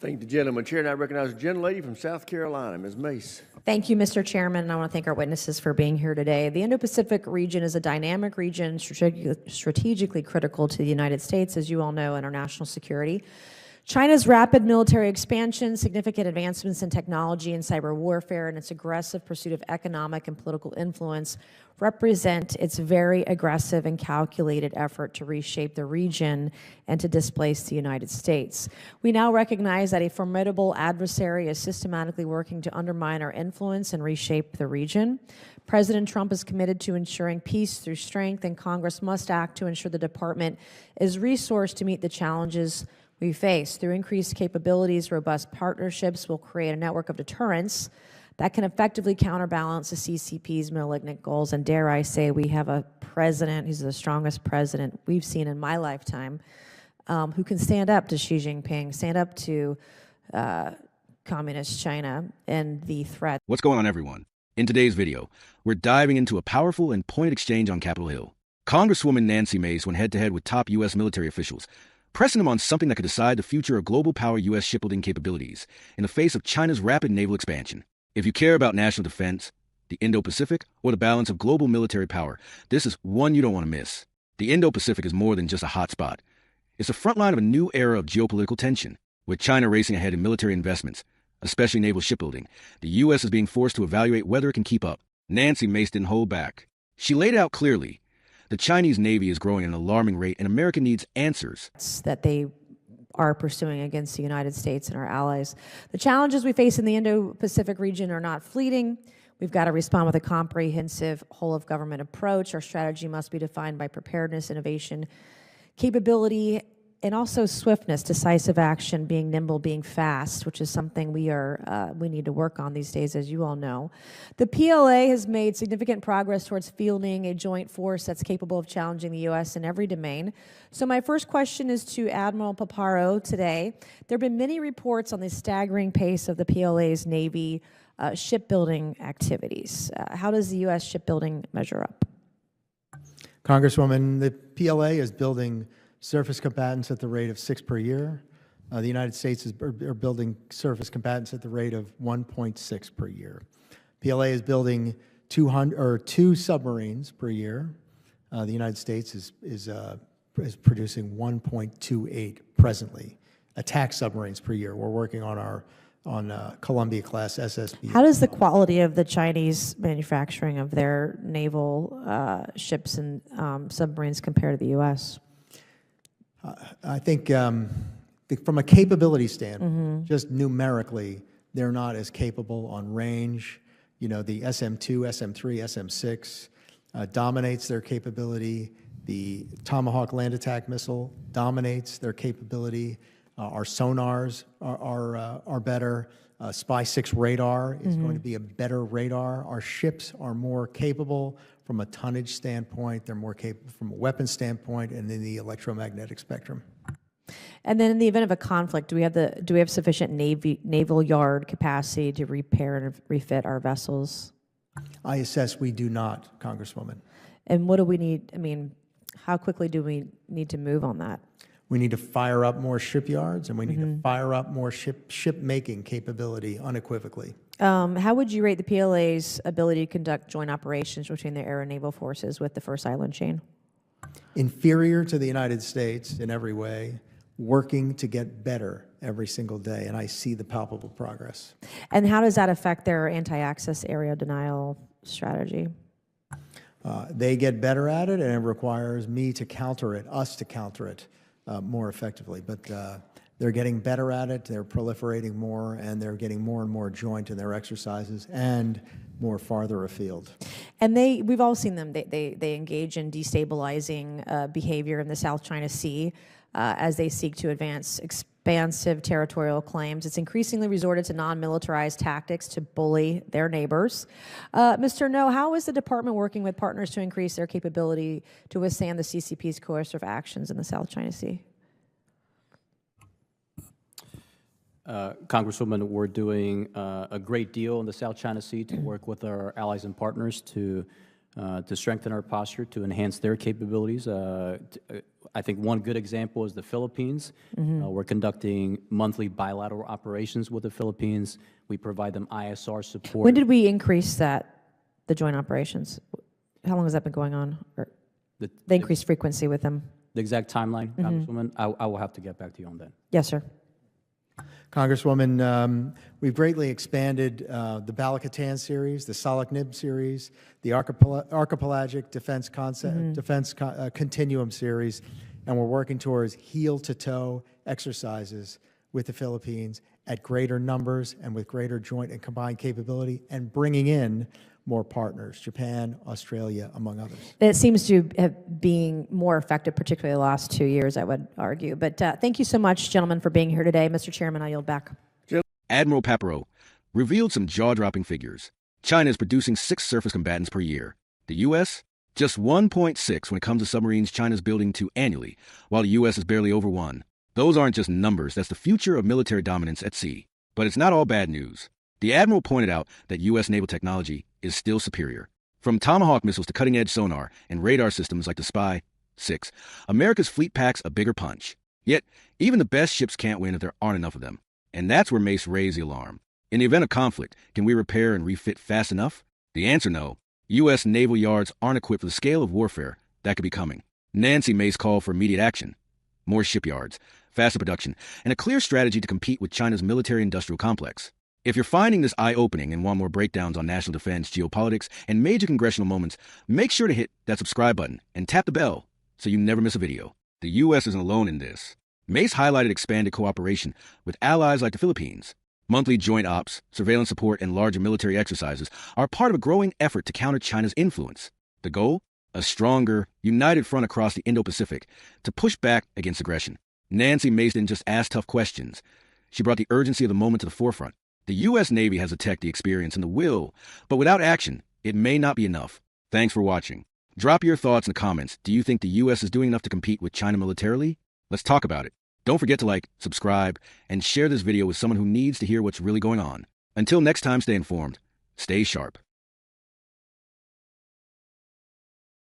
Thank the gentleman. Chair, and I recognize the gentlelady from South Carolina, Ms. Mace. Thank you, Mr. Chairman, and I want to thank our witnesses for being here today. The Indo-Pacific region is a dynamic region strategically critical to the United States, as you all know, and our national security. China's rapid military expansion, significant advancements in technology and cyber warfare, and its aggressive pursuit of economic and political influence represent its very aggressive and calculated effort to reshape the region and to displace the United States. We now recognize that a formidable adversary is systematically working to undermine our influence and reshape the region. President Trump is committed to ensuring peace through strength, and Congress must act to ensure the department is resourced to meet the challenges we face. Through increased capabilities, robust partnerships will create a network of deterrence that can effectively counterbalance the CCP's malignant goals. And dare I say, we have a president who's the strongest president we've seen in my lifetime, who can stand up to Xi Jinping, stand up to communist China and the threat. What's going on, everyone? In today's video, we're diving into a powerful and pointed exchange on Capitol Hill. Congresswoman Nancy Mace went head-to-head with top U.S. military officials, pressing them on something that could decide the future of global power U.S. shipbuilding capabilities in the face of China's rapid naval expansion. If you care about national defense, the Indo-Pacific, or the balance of global military power, this is one you don't want to miss. The Indo-Pacific is more than just a hotspot. It's the front line of a new era of geopolitical tension. With China racing ahead in military investments, especially naval shipbuilding, the U.S. is being forced to evaluate whether it can keep up. Nancy Mace didn't hold back. She laid it out clearly. The Chinese Navy is growing at an alarming rate, and America needs answers. That they are pursuing against the United States and our allies. The challenges we face in the Indo-Pacific region are not fleeting. We've got to respond with a comprehensive whole-of-government approach. Our strategy must be defined by preparedness, innovation, capability, and also swiftness, decisive action, being nimble, being fast, which is something we need to work on these days, as you all know. The PLA has made significant progress towards fielding a joint force that's capable of challenging the U.S. in every domain. So my first question is to Admiral Paparo today. There have been many reports on the staggering pace of the PLA's Navy shipbuilding activities. How does the U.S. shipbuilding measure up? Congresswoman, the PLA is building surface combatants at the rate of 6 per year. The United States are building surface combatants at the rate of 1.6 per year. PLA is building 2 submarines per year. The United States is producing 1.28 presently. Attack submarines per year. We're working on Columbia-class SSB. How does the quality of the Chinese manufacturing of their naval ships and submarines compare to the U.S.? I think from a capability standpoint, just numerically, they're not as capable on range. You know, the SM-2, SM-3, SM-6 dominates their capability. The Tomahawk land attack missile dominates their capability. Our sonars are better. Spy-6 radar is going to be a better radar. Our ships are more capable from a tonnage standpoint. They're more capable from a weapon standpoint, and in the electromagnetic spectrum. And then, in the event of a conflict, do we have sufficient naval yard capacity to repair and refit our vessels? I assess we do not, Congresswoman. And what do we need? I mean, how quickly do we need to move on that? We need to fire up more shipyards, and we need to fire up more ship-making capability unequivocally. How would you rate the PLA's ability to conduct joint operations between the air and naval forces with the first island chain? Inferior to the United States in every way, working to get better every single day, and I see the palpable progress. And how does that affect their anti-access area denial strategy? They get better at it, and it requires me to counter it, us to counter it more effectively. But they're getting better at it, they're proliferating more, and they're getting more and more joint in their exercises and more farther afield. And we've all seen them. They engage in destabilizing behavior in the South China Sea as they seek to advance expansive territorial claims. It's increasingly resorted to non-militarized tactics to bully their neighbors. Mr. No, how is the department working with partners to increase their capability to withstand the CCP's coercive actions in the South China Sea? Congresswoman, we're doing a great deal in the South China Sea to work with our allies and partners to to strengthen our posture, to enhance their capabilities. I think one good example is the Philippines. We're conducting monthly bilateral operations with the Philippines. We provide them ISR support. When did we increase the joint operations? How long has that been going on? Or the increased frequency with them? The exact timeline, Congresswoman, I will have to get back to you on that. Yes, sir. Congresswoman, we've greatly expanded the Bala-Katan series, the Salaknib series, the Archipelagic Defense Continuum series, and we're working towards heel-to-toe exercises with the Philippines at greater numbers and with greater joint and combined capability, and bringing in more partners, Japan, Australia, among others. It seems to have being more effective, particularly the last 2 years, I would argue. But thank you so much, gentlemen, for being here today. Mr. Chairman, I yield back. Admiral Paparo revealed some jaw-dropping figures. China is producing 6 surface combatants per year. The U.S., just 1.6 when it comes to submarines China's building 2 annually, while the U.S. is barely over 1. Those aren't just numbers, that's the future of military dominance at sea. But it's not all bad news. The Admiral pointed out that U.S. naval technology is still superior. From Tomahawk missiles to cutting-edge sonar and radar systems like the Spy-6, America's fleet packs a bigger punch. Yet, even the best ships can't win if there aren't enough of them. And that's where Mace raised the alarm. In the event of conflict, can we repair and refit fast enough? The answer, no. U.S. naval yards aren't equipped for the scale of warfare that could be coming. Nancy Mace called for immediate action. More shipyards, faster production, and a clear strategy to compete with China's military-industrial complex. If you're finding this eye-opening and want more breakdowns on national defense, geopolitics, and major congressional moments, make sure to hit that subscribe button and tap the bell so you never miss a video. The U.S. isn't alone in this. Mace highlighted expanded cooperation with allies like the Philippines. Monthly joint ops, surveillance support, and larger military exercises are part of a growing effort to counter China's influence. The goal? A stronger, united front across the Indo-Pacific to push back against aggression. Nancy Mace didn't just ask tough questions. She brought the urgency of the moment to the forefront. The U.S. Navy has the tech, the experience, and the will, but without action, it may not be enough. Thanks for watching. Drop your thoughts in the comments. Do you think the U.S. is doing enough to compete with China militarily? Let's talk about it. Don't forget to like, subscribe, and share this video with someone who needs to hear what's really going on. Until next time, stay informed, stay sharp.